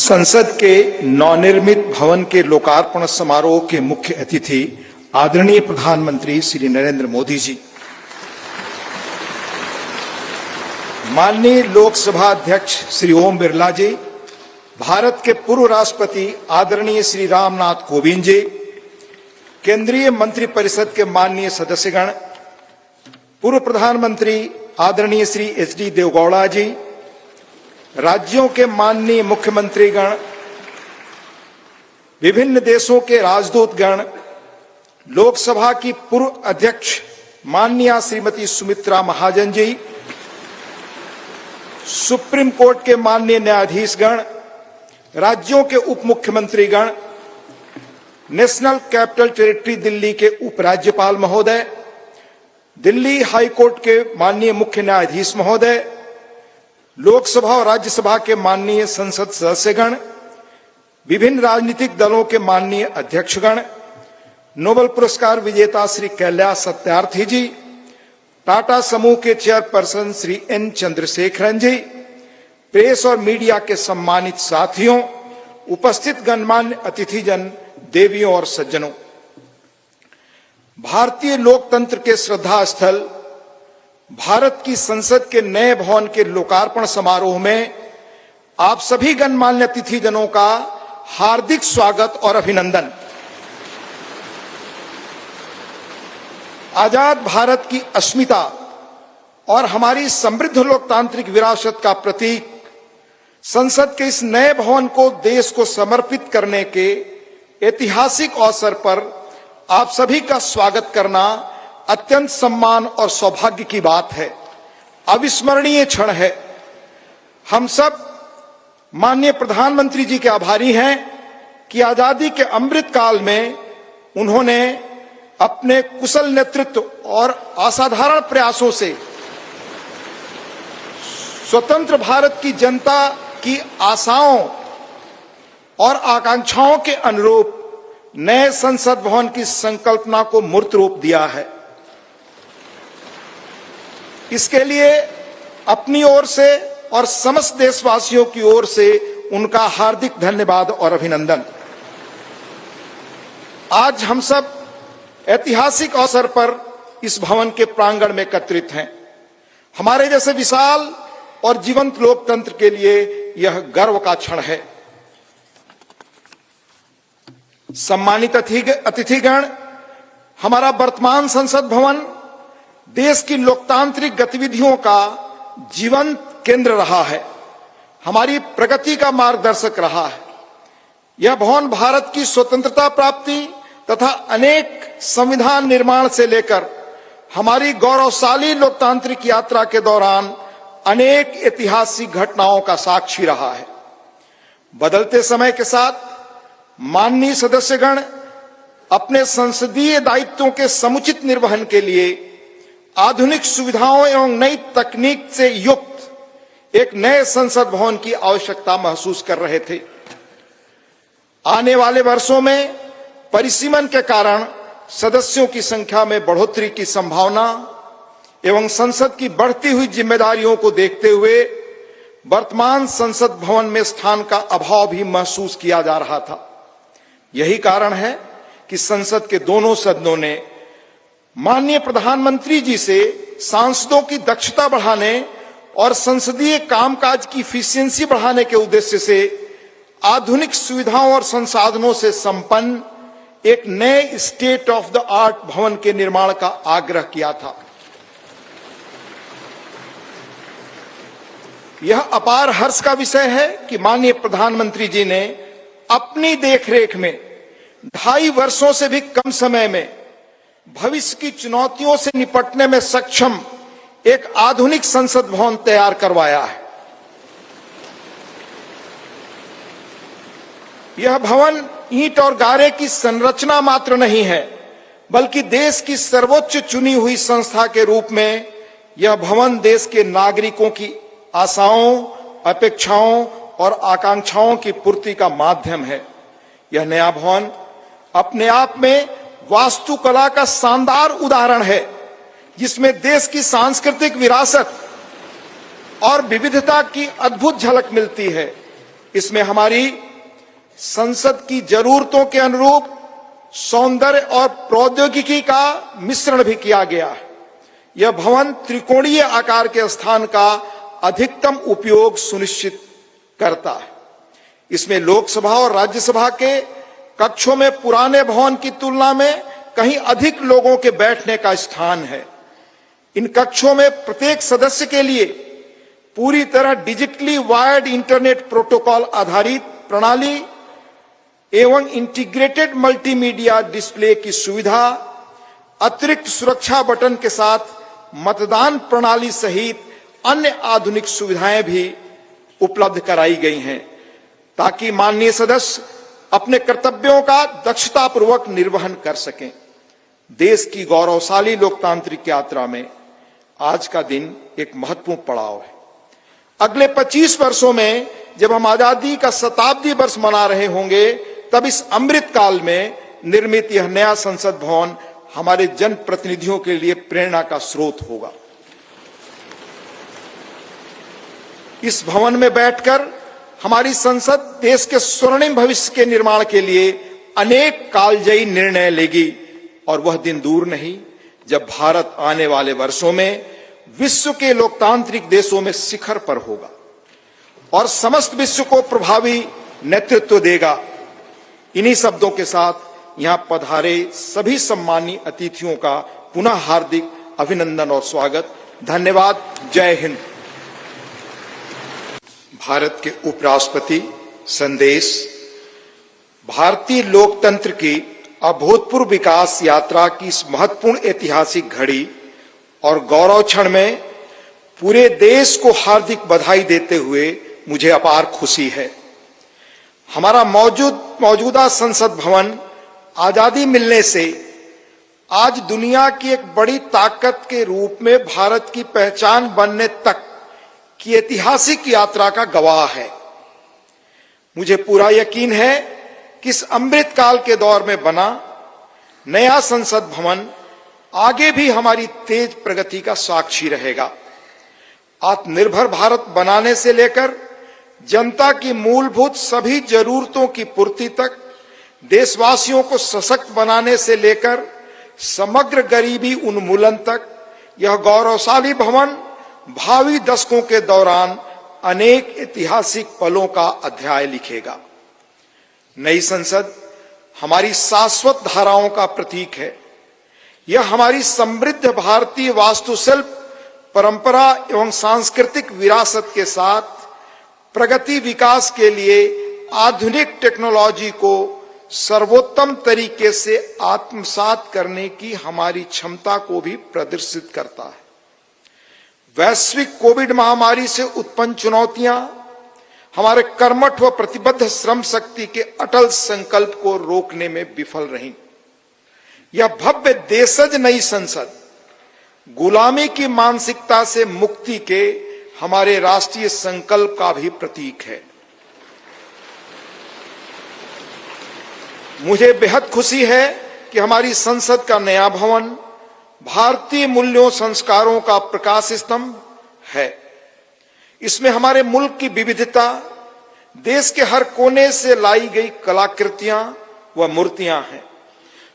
संसद के नवनिर्मित भवन के लोकार्पण समारोह के मुख्य अतिथि आदरणीय प्रधानमंत्री श्री नरेंद्र मोदी जी, माननीय लोकसभा अध्यक्ष श्री ओम बिरला जी, भारत के पूर्व राष्ट्रपति आदरणीय श्री रामनाथ कोविंद जी, केंद्रीय मंत्रिपरिषद के माननीय सदस्यगण, पूर्व प्रधानमंत्री आदरणीय श्री एच.डी. देवेगौड़ा जी, राज्यों के माननीय मुख्यमंत्रीगण, विभिन्न देशों के राजदूतगण, लोकसभा की पूर्व अध्यक्ष माननीय श्रीमती सुमित्रा महाजन जी, सुप्रीम कोर्ट के माननीय न्यायाधीशगण, राज्यों के उप मुख्यमंत्रीगण, नेशनल कैपिटल टेरिटरी दिल्ली के उपराज्यपाल महोदय, दिल्ली हाई कोर्ट के माननीय मुख्य न्यायाधीश महोदय, लोकसभा और राज्यसभा के माननीय संसद सदस्यगण, विभिन्न राजनीतिक दलों के माननीय अध्यक्षगण, नोबेल पुरस्कार विजेता श्री कैलाश सत्यार्थी जी, टाटा समूह के चेयरपर्सन श्री एन चंद्रशेखरन जी, प्रेस और मीडिया के सम्मानित साथियों, उपस्थित गणमान्य अतिथिजन, देवियों और सज्जनों, भारतीय लोकतंत्र के श्रद्धा स्थल भारत की संसद के नए भवन के लोकार्पण समारोह में आप सभी गणमान्य अतिथिजनों का हार्दिक स्वागत और अभिनंदन। आजाद भारत की अस्मिता और हमारी समृद्ध लोकतांत्रिक विरासत का प्रतीक संसद के इस नए भवन को देश को समर्पित करने के ऐतिहासिक अवसर पर आप सभी का स्वागत करना अत्यंत सम्मान और सौभाग्य की बात है, अविस्मरणीय क्षण है। हम सब माननीय प्रधानमंत्री जी के आभारी हैं कि आजादी के अमृत काल में उन्होंने अपने कुशल नेतृत्व और असाधारण प्रयासों से स्वतंत्र भारत की जनता की आशाओं और आकांक्षाओं के अनुरूप नए संसद भवन की संकल्पना को मूर्त रूप दिया है। इसके लिए अपनी ओर से और समस्त देशवासियों की ओर से उनका हार्दिक धन्यवाद और अभिनंदन। आज हम सब ऐतिहासिक अवसर पर इस भवन के प्रांगण में एकत्रित हैं। हमारे जैसे विशाल और जीवंत लोकतंत्र के लिए यह गर्व का क्षण है। सम्मानित अतिथिगण, हमारा वर्तमान संसद भवन देश की लोकतांत्रिक गतिविधियों का जीवंत केंद्र रहा है, हमारी प्रगति का मार्गदर्शक रहा है। यह भवन भारत की स्वतंत्रता प्राप्ति तथा अनेक संविधान निर्माण से लेकर हमारी गौरवशाली लोकतांत्रिक यात्रा के दौरान अनेक ऐतिहासिक घटनाओं का साक्षी रहा है। बदलते समय के साथ माननीय सदस्यगण अपने संसदीय दायित्वों के समुचित निर्वहन के लिए आधुनिक सुविधाओं एवं नई तकनीक से युक्त एक नए संसद भवन की आवश्यकता महसूस कर रहे थे। आने वाले वर्षों में परिसीमन के कारण सदस्यों की संख्या में बढ़ोतरी की संभावना एवं संसद की बढ़ती हुई जिम्मेदारियों को देखते हुए वर्तमान संसद भवन में स्थान का अभाव भी महसूस किया जा रहा था। यही कारण है कि संसद के दोनों सदनों ने माननीय प्रधानमंत्री जी से सांसदों की दक्षता बढ़ाने और संसदीय कामकाज की इफिशियंसी बढ़ाने के उद्देश्य से आधुनिक सुविधाओं और संसाधनों से संपन्न एक नए स्टेट ऑफ द आर्ट भवन के निर्माण का आग्रह किया था। यह अपार हर्ष का विषय है कि माननीय प्रधानमंत्री जी ने अपनी देखरेख में 2.5 वर्षों से भी कम समय में भविष्य की चुनौतियों से निपटने में सक्षम एक आधुनिक संसद भवन तैयार करवाया है। यह भवन ईंट और गारे की संरचना मात्र नहीं है, बल्कि देश की सर्वोच्च चुनी हुई संस्था के रूप में यह भवन देश के नागरिकों की आशाओं, अपेक्षाओं और आकांक्षाओं की पूर्ति का माध्यम है। यह नया भवन अपने आप में वास्तुकला का शानदार उदाहरण है, जिसमें देश की सांस्कृतिक विरासत और विविधता की अद्भुत झलक मिलती है। इसमें हमारी संसद की जरूरतों के अनुरूप सौंदर्य और प्रौद्योगिकी का मिश्रण भी किया गया है। यह भवन त्रिकोणीय आकार के स्थान का अधिकतम उपयोग सुनिश्चित करता है। इसमें लोकसभा और राज्यसभा के कक्षों में पुराने भवन की तुलना में कहीं अधिक लोगों के बैठने का स्थान है। इन कक्षों में प्रत्येक सदस्य के लिए पूरी तरह डिजिटली वायर्ड इंटरनेट प्रोटोकॉल आधारित प्रणाली एवं इंटीग्रेटेड मल्टीमीडिया डिस्प्ले की सुविधा, अतिरिक्त सुरक्षा बटन के साथ मतदान प्रणाली सहित अन्य आधुनिक सुविधाएं भी उपलब्ध कराई गई हैं, ताकि माननीय सदस्य अपने कर्तव्यों का दक्षतापूर्वक निर्वहन कर सकें। देश की गौरवशाली लोकतांत्रिक यात्रा में आज का दिन एक महत्वपूर्ण पड़ाव है। अगले 25 वर्षों में जब हम आजादी का शताब्दी वर्ष मना रहे होंगे, तब इस अमृत काल में निर्मित यह नया संसद भवन हमारे जनप्रतिनिधियों के लिए प्रेरणा का स्रोत होगा। इस भवन में बैठकर हमारी संसद देश के स्वर्णिम भविष्य के निर्माण के लिए अनेक कालजयी निर्णय लेगी, और वह दिन दूर नहीं जब भारत आने वाले वर्षों में विश्व के लोकतांत्रिक देशों में शिखर पर होगा और समस्त विश्व को प्रभावी नेतृत्व देगा। इन्हीं शब्दों के साथ यहां पधारे सभी सम्मानीय अतिथियों का पुनः हार्दिक अभिनंदन और स्वागत। धन्यवाद। जय हिंद। भारत के उपराष्ट्रपति संदेश। भारतीय लोकतंत्र की अभूतपूर्व विकास यात्रा की इस महत्वपूर्ण ऐतिहासिक घड़ी और गौरव क्षण में पूरे देश को हार्दिक बधाई देते हुए मुझे अपार खुशी है। हमारा मौजूदा संसद भवन आजादी मिलने से आज दुनिया की एक बड़ी ताकत के रूप में भारत की पहचान बनने तक की ऐतिहासिक यात्रा का गवाह है। मुझे पूरा यकीन है कि इस अमृत काल के दौर में बना नया संसद भवन आगे भी हमारी तेज प्रगति का साक्षी रहेगा। आत्मनिर्भर भारत बनाने से लेकर जनता की मूलभूत सभी जरूरतों की पूर्ति तक, देशवासियों को सशक्त बनाने से लेकर समग्र गरीबी उन्मूलन तक, यह गौरवशाली भवन भावी दशकों के दौरान अनेक ऐतिहासिक पलों का अध्याय लिखेगा। नई संसद हमारी शाश्वत धाराओं का प्रतीक है। यह हमारी समृद्ध भारतीय वास्तुशिल्प, परंपरा एवं सांस्कृतिक विरासत के साथ प्रगति विकास के लिए आधुनिक टेक्नोलॉजी को सर्वोत्तम तरीके से आत्मसात करने की हमारी क्षमता को भी प्रदर्शित करता है। वैश्विक कोविड महामारी से उत्पन्न चुनौतियां हमारे कर्मठ व प्रतिबद्ध श्रम शक्ति के अटल संकल्प को रोकने में विफल रहीं। यह भव्य देशज नई संसद गुलामी की मानसिकता से मुक्ति के हमारे राष्ट्रीय संकल्प का भी प्रतीक है। मुझे बेहद खुशी है कि हमारी संसद का नया भवन भारतीय मूल्यों संस्कारों का प्रकाश स्तंभ है। इसमें हमारे मुल्क की विविधता, देश के हर कोने से लाई गई कलाकृतियां व मूर्तियां हैं,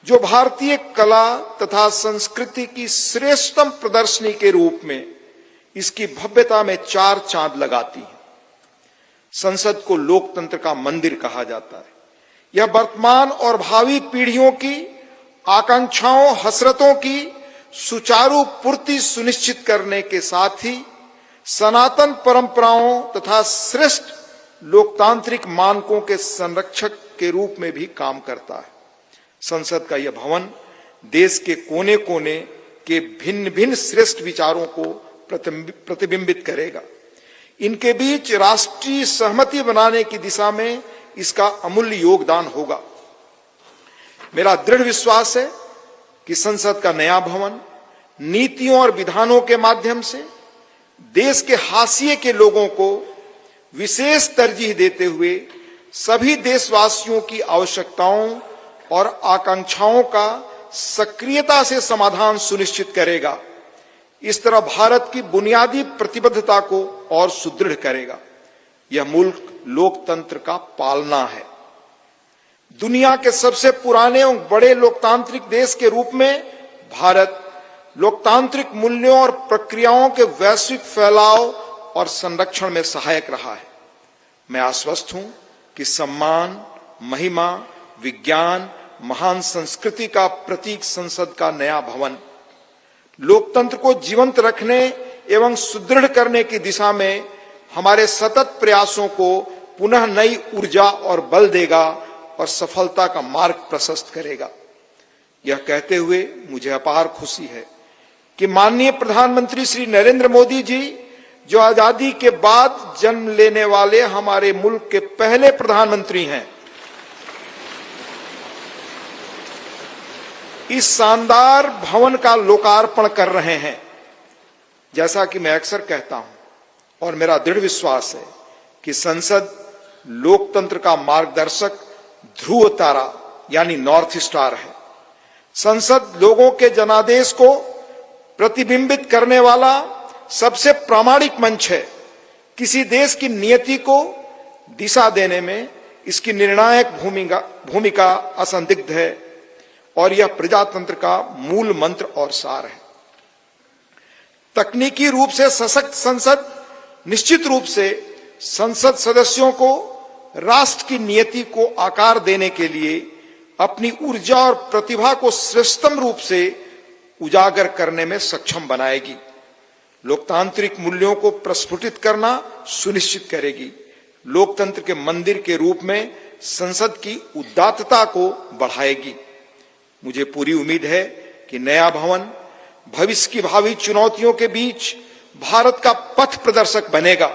जो भारतीय कला तथा संस्कृति की श्रेष्ठतम प्रदर्शनी के रूप में इसकी भव्यता में चार चांद लगाती है। संसद को लोकतंत्र का मंदिर कहा जाता है। यह वर्तमान और भावी पीढ़ियों की आकांक्षाओं, हसरतों की सुचारू पूर्ति सुनिश्चित करने के साथ ही सनातन परंपराओं तथा श्रेष्ठ लोकतांत्रिक मानकों के संरक्षक के रूप में भी काम करता है। संसद का यह भवन देश के कोने कोने के भिन्न भिन्न श्रेष्ठ विचारों को प्रतिबिंबित करेगा। इनके बीच राष्ट्रीय सहमति बनाने की दिशा में इसका अमूल्य योगदान होगा। मेरा दृढ़ विश्वास है कि संसद का नया भवन नीतियों और विधानों के माध्यम से देश के हाशिए के लोगों को विशेष तरजीह देते हुए सभी देशवासियों की आवश्यकताओं और आकांक्षाओं का सक्रियता से समाधान सुनिश्चित करेगा। इस तरह भारत की बुनियादी प्रतिबद्धता को और सुदृढ़ करेगा। यह मुल्क लोकतंत्र का पालना है। दुनिया के सबसे पुराने और बड़े लोकतांत्रिक देश के रूप में भारत लोकतांत्रिक मूल्यों और प्रक्रियाओं के वैश्विक फैलाव और संरक्षण में सहायक रहा है। मैं आश्वस्त हूं कि सम्मान, महिमा, विज्ञान, महान संस्कृति का प्रतीक संसद का नया भवन लोकतंत्र को जीवंत रखने एवं सुदृढ़ करने की दिशा में हमारे सतत प्रयासों को पुनः नई ऊर्जा और बल देगा और सफलता का मार्ग प्रशस्त करेगा। यह कहते हुए मुझे अपार खुशी है कि माननीय प्रधानमंत्री श्री नरेंद्र मोदी जी, जो आजादी के बाद जन्म लेने वाले हमारे मुल्क के पहले प्रधानमंत्री हैं, इस शानदार भवन का लोकार्पण कर रहे हैं। जैसा कि मैं अक्सर कहता हूं और मेरा दृढ़ विश्वास है कि संसद लोकतंत्र का मार्गदर्शक ध्रुव तारा यानी नॉर्थ स्टार है। संसद लोगों के जनादेश को प्रतिबिंबित करने वाला सबसे प्रामाणिक मंच है। किसी देश की नियति को दिशा देने में इसकी निर्णायक भूमिका असंदिग्ध है और यह प्रजातंत्र का मूल मंत्र और सार है। तकनीकी रूप से सशक्त संसद निश्चित रूप से संसद सदस्यों को राष्ट्र की नियति को आकार देने के लिए अपनी ऊर्जा और प्रतिभा को श्रेष्ठतम रूप से उजागर करने में सक्षम बनाएगी, लोकतांत्रिक मूल्यों को प्रस्फुटित करना सुनिश्चित करेगी, लोकतंत्र के मंदिर के रूप में संसद की उदात्तता को बढ़ाएगी। मुझे पूरी उम्मीद है कि नया भवन भविष्य की भावी चुनौतियों के बीच भारत का पथ प्रदर्शक बनेगा,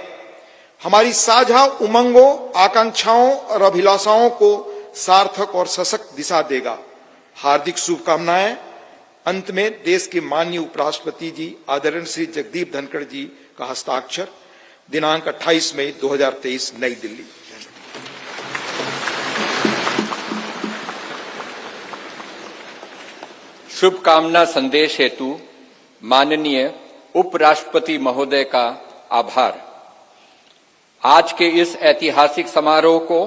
हमारी साझा उमंगों, आकांक्षाओं और अभिलाषाओं को सार्थक और सशक्त दिशा देगा। हार्दिक शुभकामनाएं। अंत में देश के माननीय उपराष्ट्रपति जी आदरणीय श्री जगदीप धनखड़ जी का हस्ताक्षर, दिनांक 28 मई 2023, नई दिल्ली। शुभकामना संदेश हेतु माननीय उपराष्ट्रपति महोदय का आभार। आज के इस ऐतिहासिक समारोह को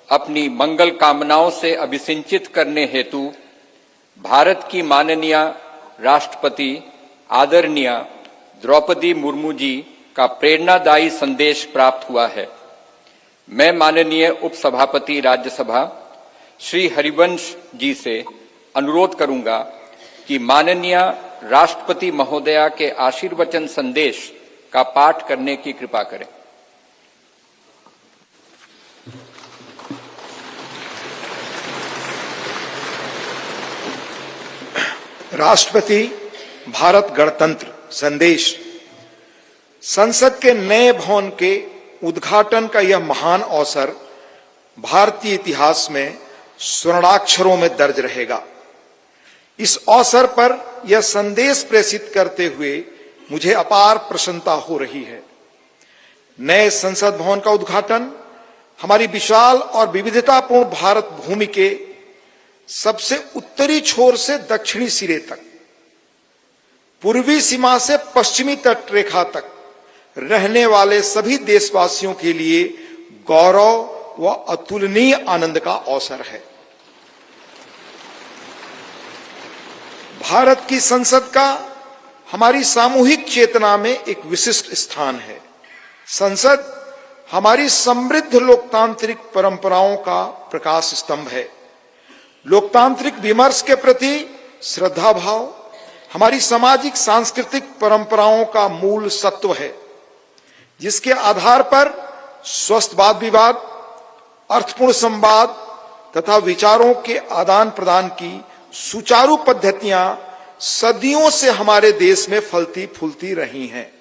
अपनी मंगल कामनाओं से अभिसिंचित करने हेतु भारत की माननीय राष्ट्रपति आदरणीय द्रौपदी मुर्मू जी का प्रेरणादायी संदेश प्राप्त हुआ है। मैं माननीय उपसभापति राज्यसभा श्री हरिवंश जी से अनुरोध करूंगा कि माननीय राष्ट्रपति महोदया के आशीर्वचन संदेश का पाठ करने की कृपा करें। राष्ट्रपति भारत गणतंत्र संदेश। संसद के नए भवन के उद्घाटन का यह महान अवसर भारतीय इतिहास में स्वर्णाक्षरों में दर्ज रहेगा। इस अवसर पर यह संदेश प्रेषित करते हुए मुझे अपार प्रसन्नता हो रही है। नए संसद भवन का उद्घाटन हमारी विशाल और विविधतापूर्ण भारत भूमि के सबसे उत्तरी छोर से दक्षिणी सिरे तक, पूर्वी सीमा से पश्चिमी तट रेखा तक रहने वाले सभी देशवासियों के लिए गौरव व अतुलनीय आनंद का अवसर है। भारत की संसद का हमारी सामूहिक चेतना में एक विशिष्ट स्थान है। संसद हमारी समृद्ध लोकतांत्रिक परंपराओं का प्रकाश स्तंभ है। लोकतांत्रिक विमर्श के प्रति श्रद्धा भाव हमारी सामाजिक सांस्कृतिक परंपराओं का मूल सत्व है, जिसके आधार पर स्वस्थ वाद विवाद, अर्थपूर्ण संवाद तथा विचारों के आदान प्रदान की सुचारू पद्धतियां सदियों से हमारे देश में फलती फूलती रही हैं।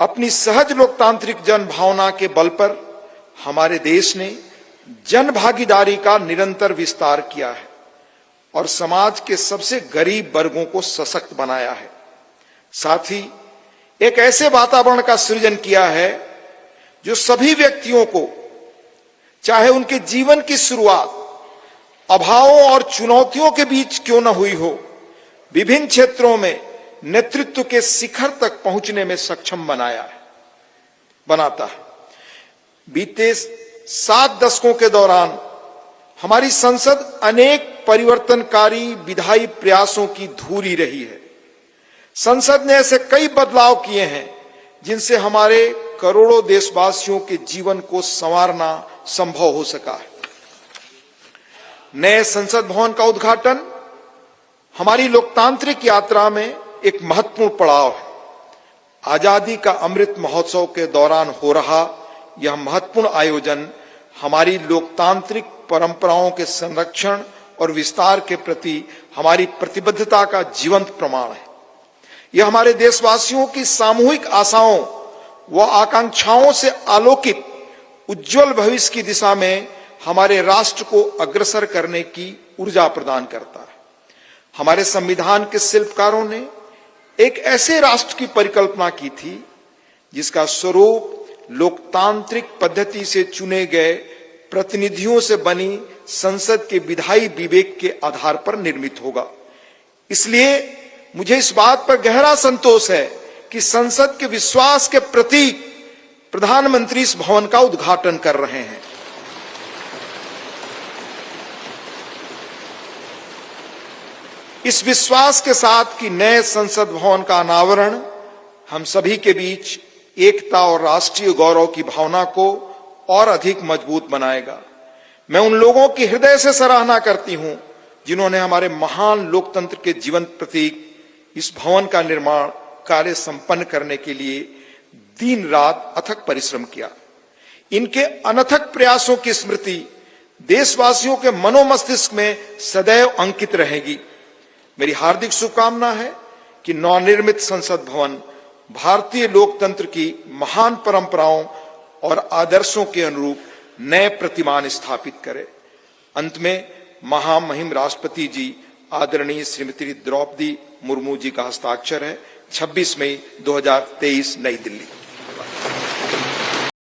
अपनी सहज लोकतांत्रिक जन भावना के बल पर हमारे देश ने जन भागीदारी का निरंतर विस्तार किया है और समाज के सबसे गरीब वर्गों को सशक्त बनाया है। साथ ही एक ऐसे वातावरण का सृजन किया है जो सभी व्यक्तियों को, चाहे उनके जीवन की शुरुआत अभावों और चुनौतियों के बीच क्यों न हुई हो, विभिन्न क्षेत्रों में नेतृत्व के शिखर तक पहुंचने में सक्षम बनाता है। बीते 7 दशकों के दौरान हमारी संसद अनेक परिवर्तनकारी विधायी प्रयासों की धूरी रही है। संसद ने ऐसे कई बदलाव किए हैं जिनसे हमारे करोड़ों देशवासियों के जीवन को संवारना संभव हो सका है। नए संसद भवन का उद्घाटन हमारी लोकतांत्रिक यात्रा में एक महत्वपूर्ण पड़ाव है। आजादी का अमृत महोत्सव के दौरान हो रहा यह महत्वपूर्ण आयोजन हमारी लोकतांत्रिक परंपराओं के संरक्षण और विस्तार के प्रति हमारी प्रतिबद्धता का जीवंत प्रमाण है। यह हमारे देशवासियों की सामूहिक आशाओं व आकांक्षाओं से आलोकित उज्जवल भविष्य की दिशा में हमारे राष्ट्र को अग्रसर करने की ऊर्जा प्रदान करता है। हमारे संविधान के शिल्पकारों ने एक ऐसे राष्ट्र की परिकल्पना की थी जिसका स्वरूप लोकतांत्रिक पद्धति से चुने गए प्रतिनिधियों से बनी संसद के विधायी विवेक के आधार पर निर्मित होगा। इसलिए मुझे इस बात पर गहरा संतोष है कि संसद के विश्वास के प्रतीक प्रधानमंत्री इस भवन का उद्घाटन कर रहे हैं। इस विश्वास के साथ कि नए संसद भवन का अनावरण हम सभी के बीच एकता और राष्ट्रीय गौरव की भावना को और अधिक मजबूत बनाएगा। मैं उन लोगों की हृदय से सराहना करती हूं जिन्होंने हमारे महान लोकतंत्र के जीवंत प्रतीक इस भवन का निर्माण कार्य संपन्न करने के लिए दिन रात अथक परिश्रम किया। इनके अनथक प्रयासों की स्मृति देशवासियों के मनोमस्तिष्क में सदैव अंकित रहेगी। मेरी हार्दिक शुभकामना है कि नवनिर्मित संसद भवन भारतीय लोकतंत्र की महान परंपराओं और आदर्शों के अनुरूप नए प्रतिमान स्थापित करे। अंत में महामहिम राष्ट्रपति जी आदरणीय श्रीमती द्रौपदी मुर्मू जी का हस्ताक्षर है। 26 मई 2023 नई दिल्ली।